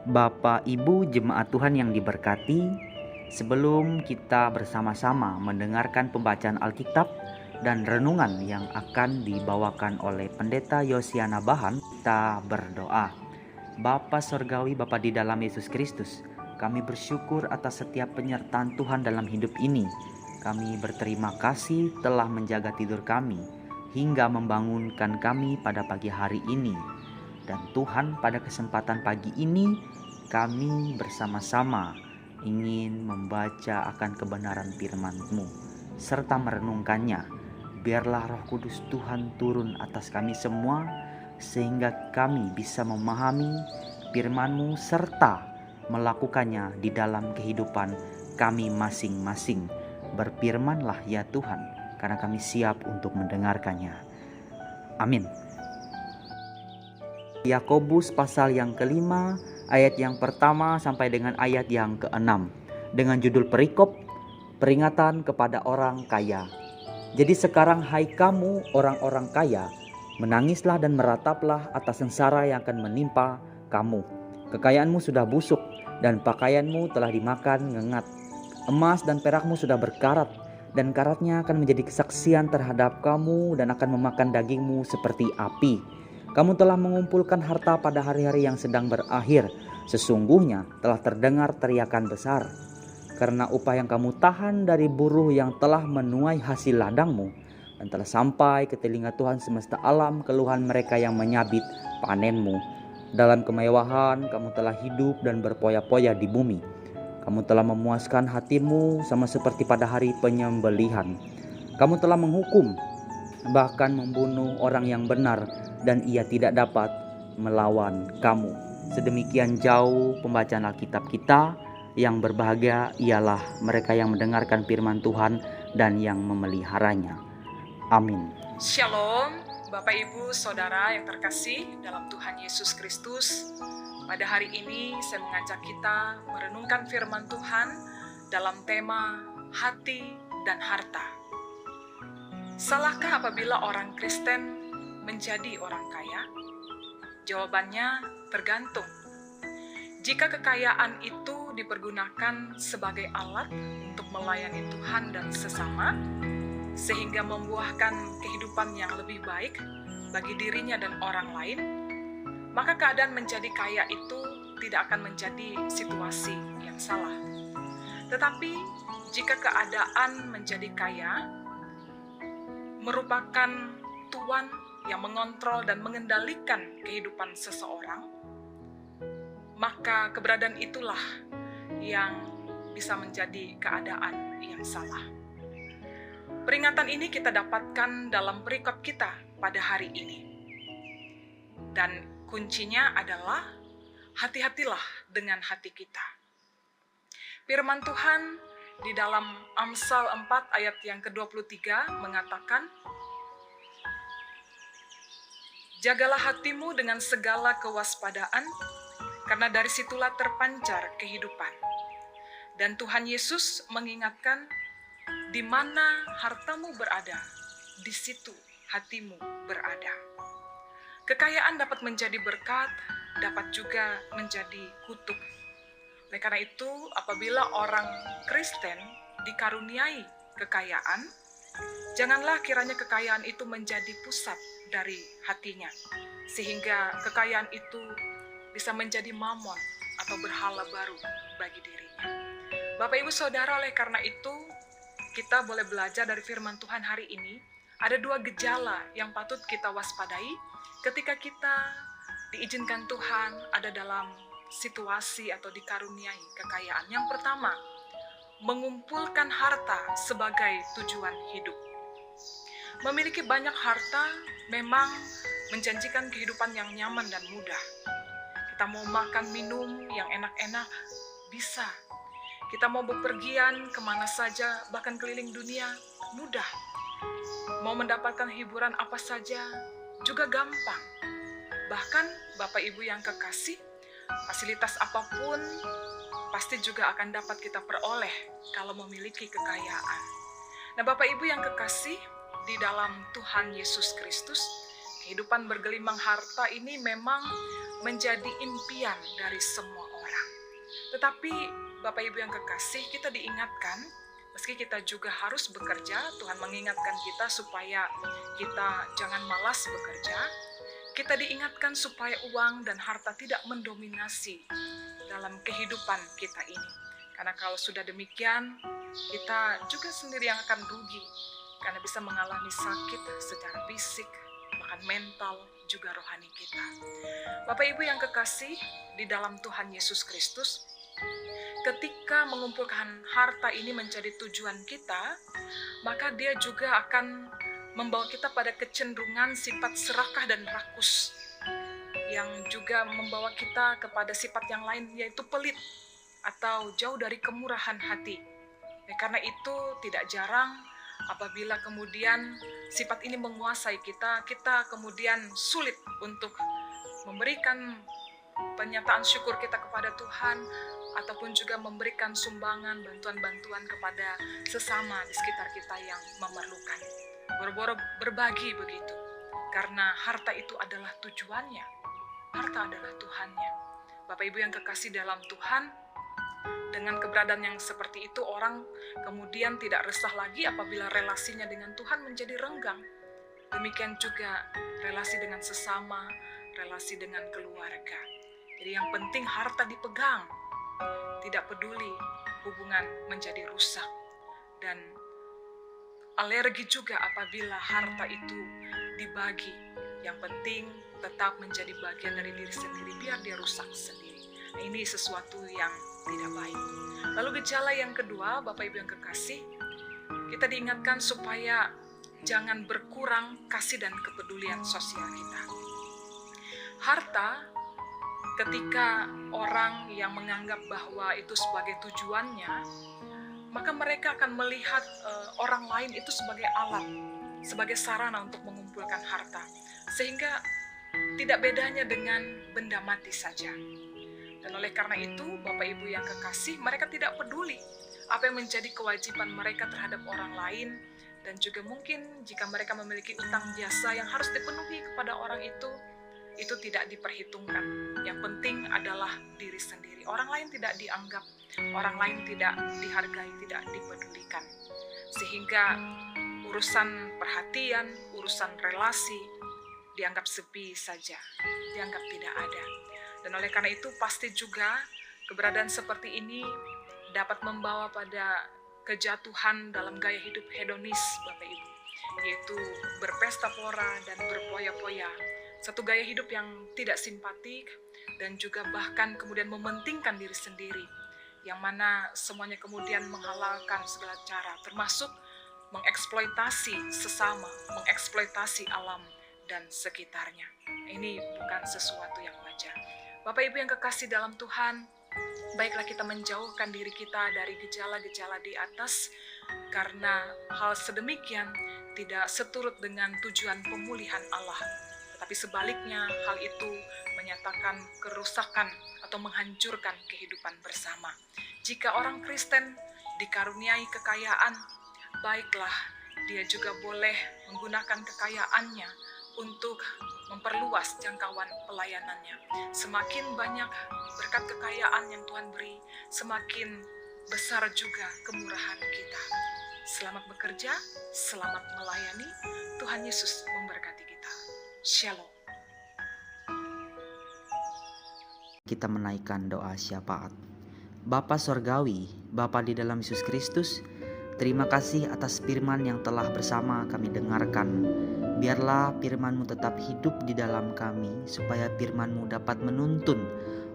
Bapak, Ibu, jemaat Tuhan yang diberkati, sebelum kita bersama-sama mendengarkan pembacaan Alkitab dan renungan yang akan dibawakan oleh Pendeta Yosiana Bahan, kita berdoa. Bapa Sorgawi, Bapa di dalam Yesus Kristus, kami bersyukur atas setiap penyertaan Tuhan dalam hidup ini. Kami berterima kasih telah menjaga tidur kami hingga membangunkan kami pada pagi hari ini. Dan Tuhan, pada kesempatan pagi ini kami bersama-sama ingin membaca akan kebenaran firman-Mu serta merenungkannya. Biarlah Roh Kudus Tuhan turun atas kami semua sehingga kami bisa memahami firman-Mu serta melakukannya di dalam kehidupan kami masing-masing. Berfirmanlah ya Tuhan, karena kami siap untuk mendengarkannya. Amin. Yakobus pasal yang kelima, ayat yang pertama sampai dengan ayat yang keenam, dengan judul perikop, peringatan kepada orang kaya. Jadi sekarang hai kamu orang-orang kaya, menangislah dan merataplah atas sengsara yang akan menimpa kamu. Kekayaanmu sudah busuk dan pakaianmu telah dimakan ngengat. Emas dan perakmu sudah berkarat, dan karatnya akan menjadi kesaksian terhadap kamu dan akan memakan dagingmu seperti api. Kamu telah mengumpulkan harta pada hari-hari yang sedang berakhir. Sesungguhnya telah terdengar teriakan besar, karena upah yang kamu tahan dari buruh yang telah menuai hasil ladangmu, dan telah sampai ke telinga Tuhan semesta alam keluhan mereka yang menyabit panenmu. Dalam kemewahan kamu telah hidup dan berpoya-poya di bumi. Kamu telah memuaskan hatimu sama seperti pada hari penyembelihan. Kamu telah menghukum, bahkan membunuh orang yang benar, dan ia tidak dapat melawan kamu. Sedemikian jauh pembacaan Alkitab kita. Yang berbahagia ialah mereka yang mendengarkan firman Tuhan dan yang memeliharanya. Amin. Shalom, Bapak Ibu Saudara yang terkasih dalam Tuhan Yesus Kristus. Pada hari ini saya mengajak kita merenungkan firman Tuhan dalam tema hati dan harta. Salahkah apabila orang Kristen menjadi orang kaya? Jawabannya tergantung. Jika kekayaan itu dipergunakan sebagai alat untuk melayani Tuhan dan sesama, sehingga membuahkan kehidupan yang lebih baik bagi dirinya dan orang lain, maka keadaan menjadi kaya itu tidak akan menjadi situasi yang salah. Tetapi jika keadaan menjadi kaya merupakan tuan yang mengontrol dan mengendalikan kehidupan seseorang, maka keberadaan itulah yang bisa menjadi keadaan yang salah. Peringatan ini kita dapatkan dalam perikop kita pada hari ini. Dan kuncinya adalah hati-hatilah dengan hati kita. Firman Tuhan di dalam Amsal 4 ayat yang ke-23 mengatakan, jagalah hatimu dengan segala kewaspadaan, karena dari situlah terpancar kehidupan. Dan Tuhan Yesus mengingatkan, di mana hartamu berada, di situ hatimu berada. Kekayaan dapat menjadi berkat, dapat juga menjadi kutuk. Oleh karena itu, apabila orang Kristen dikaruniai kekayaan, janganlah kiranya kekayaan itu menjadi pusat dari hatinya, sehingga kekayaan itu bisa menjadi mamon atau berhala baru bagi dirinya. Bapak Ibu Saudara, oleh karena itu, kita boleh belajar dari firman Tuhan hari ini, ada dua gejala yang patut kita waspadai ketika kita diizinkan Tuhan ada dalam situasi atau dikaruniai kekayaan. Yang pertama, mengumpulkan harta sebagai tujuan hidup. Memiliki banyak harta memang menjanjikan kehidupan yang nyaman dan mudah. Kita mau makan minum yang enak-enak, bisa. Kita mau bepergian kemana saja, bahkan keliling dunia, mudah. Mau mendapatkan hiburan apa saja, juga gampang. Bahkan Bapak Ibu yang kekasih, fasilitas apapun pasti juga akan dapat kita peroleh kalau memiliki kekayaan. Nah, Bapak Ibu yang kekasih, di dalam Tuhan Yesus Kristus, kehidupan bergelimang harta ini memang menjadi impian dari semua orang. Tetapi Bapak Ibu yang kekasih, kita diingatkan, meski kita juga harus bekerja, Tuhan mengingatkan kita supaya kita jangan malas bekerja. Kita diingatkan supaya uang dan harta tidak mendominasi dalam kehidupan kita ini. Karena kalau sudah demikian, kita juga sendiri yang akan rugi, karena bisa mengalami sakit secara fisik, bahkan mental, juga rohani kita. Bapak Ibu yang kekasih di dalam Tuhan Yesus Kristus, ketika mengumpulkan harta ini menjadi tujuan kita, maka dia juga akan membawa kita pada kecenderungan sifat serakah dan rakus, yang juga membawa kita kepada sifat yang lain, yaitu pelit atau jauh dari kemurahan hati. Karena itu tidak jarang apabila kemudian sifat ini menguasai kita, kita kemudian sulit untuk memberikan penyataan syukur kita kepada Tuhan, ataupun juga memberikan sumbangan, bantuan-bantuan kepada sesama di sekitar kita yang memerlukan. Boro-boro berbagi begitu, karena harta itu adalah tujuannya, harta adalah Tuhannya. Bapak Ibu yang kekasih dalam Tuhan, dengan keberadaan yang seperti itu, orang kemudian tidak resah lagi apabila relasinya dengan Tuhan menjadi renggang. Demikian juga relasi dengan sesama, relasi dengan keluarga. Jadi yang penting harta dipegang, tidak peduli hubungan menjadi rusak. Dan alergi juga apabila harta itu dibagi. Yang penting tetap menjadi bagian dari diri sendiri, biar dia rusak sendiri. Nah, ini sesuatu yang tidak baik. Lalu gejala yang kedua, Bapak Ibu yang kekasih, kita diingatkan supaya jangan berkurang kasih dan kepedulian sosial kita. Harta, ketika orang yang menganggap bahwa itu sebagai tujuannya, maka mereka akan melihat orang lain itu sebagai alat, sebagai sarana untuk mengumpulkan harta. Sehingga tidak bedanya dengan benda mati saja. Dan oleh karena itu, Bapak Ibu yang kekasih, mereka tidak peduli apa yang menjadi kewajiban mereka terhadap orang lain. Dan juga mungkin jika mereka memiliki utang jasa yang harus dipenuhi kepada orang itu tidak diperhitungkan. Yang penting adalah diri sendiri. Orang lain tidak dianggap, orang lain tidak dihargai, tidak dipedulikan. Sehingga urusan perhatian, urusan relasi dianggap sepi saja, dianggap tidak ada. Dan oleh karena itu pasti juga keberadaan seperti ini dapat membawa pada kejatuhan dalam gaya hidup hedonis, Bapak Ibu, yaitu berpesta pora dan berpoya-poya. Satu gaya hidup yang tidak simpatik dan juga bahkan kemudian mementingkan diri sendiri, yang mana semuanya kemudian menghalalkan segala cara, termasuk mengeksploitasi sesama, mengeksploitasi alam dan sekitarnya. Ini bukan sesuatu yang wajar. Bapak Ibu yang kekasih dalam Tuhan, baiklah kita menjauhkan diri kita dari gejala-gejala di atas, karena hal sedemikian tidak seturut dengan tujuan pemulihan Allah. Tetapi sebaliknya, hal itu menyatakan kerusakan atau menghancurkan kehidupan bersama. Jika orang Kristen dikaruniai kekayaan, baiklah dia juga boleh menggunakan kekayaannya untuk memperluas jangkauan pelayanannya. Semakin banyak berkat kekayaan yang Tuhan beri, semakin besar juga kemurahan kita. Selamat bekerja, selamat melayani. Tuhan Yesus memberkati kita. Shalom. Kita menaikkan doa syafaat. Bapa Sorgawi, Bapa di dalam Yesus Kristus, terima kasih atas firman yang telah bersama kami dengarkan. Biarlah firman-Mu tetap hidup di dalam kami, supaya firman-Mu dapat menuntun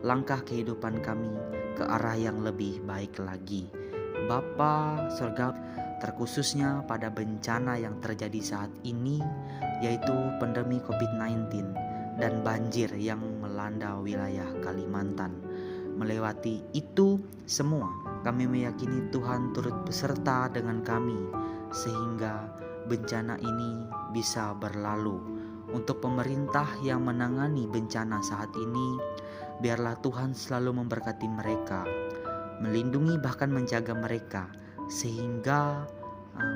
langkah kehidupan kami ke arah yang lebih baik lagi. Bapa Sorgawi, terkhususnya pada bencana yang terjadi saat ini, yaitu pandemi COVID-19 dan banjir yang melanda wilayah Kalimantan. Melewati itu semua, kami meyakini Tuhan turut beserta dengan kami, sehingga bencana ini bisa berlalu. Untuk pemerintah yang menangani bencana saat ini, biarlah Tuhan selalu memberkati mereka, melindungi bahkan menjaga mereka, sehingga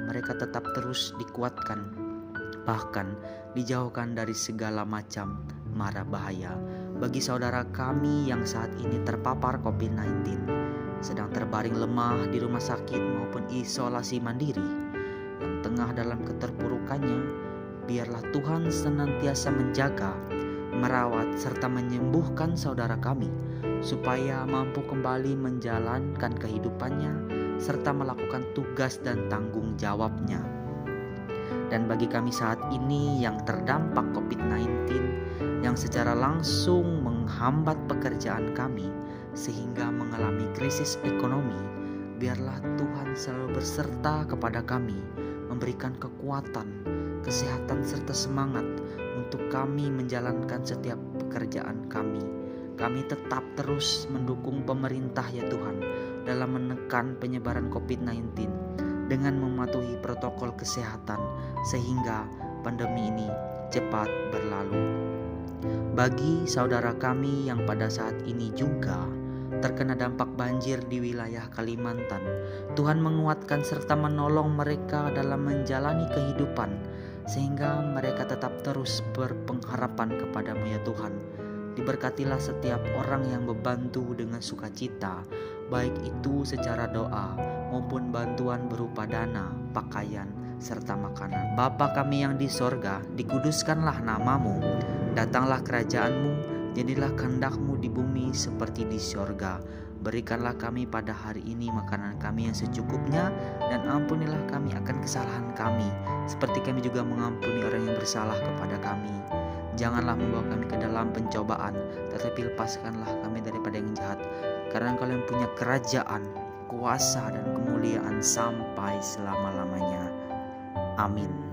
mereka tetap terus dikuatkan, bahkan dijauhkan dari segala macam mara bahaya. bagi saudara kami yang saat ini terpapar COVID-19, sedang terbaring lemah di rumah sakit maupun isolasi mandiri, yang tengah dalam keterpurukannya, biarlah Tuhan senantiasa menjaga, merawat, serta menyembuhkan saudara kami, supaya mampu kembali menjalankan kehidupannya, serta melakukan tugas dan tanggung jawabnya. Dan bagi kami saat ini yang terdampak COVID-19, yang secara langsung menghambat pekerjaan kami sehingga mengalami krisis ekonomi, biarlah Tuhan selalu berserta kepada kami, memberikan kekuatan, kesehatan serta semangat untuk kami menjalankan setiap pekerjaan kami. Kami tetap terus mendukung pemerintah ya Tuhan dalam menekan penyebaran COVID-19 dengan mematuhi protokol kesehatan sehingga pandemi ini cepat berlalu. Bagi saudara kami yang pada saat ini juga terkena dampak banjir di wilayah Kalimantan, Tuhan menguatkan serta menolong mereka dalam menjalani kehidupan sehingga mereka tetap terus berpengharapan kepadamu ya Tuhan. Diberkatilah setiap orang yang membantu dengan sukacita, baik itu secara doa maupun bantuan berupa dana, pakaian, serta makanan. Bapa kami yang di sorga, dikuduskanlah namamu, datanglah kerajaanmu, jadilah kehendak-Mu di bumi seperti di sorga. Berikanlah kami pada hari ini makanan kami yang secukupnya, dan ampunilah kami akan kesalahan kami, seperti kami juga mengampuni orang yang bersalah kepada kami. Janganlah membawa kami ke dalam pencobaan, tetapi lepaskanlah kami daripada yang jahat. Karena Engkau yang punya kerajaan, kuasa, dan kemuliaan sampai selama-lamanya. Amin.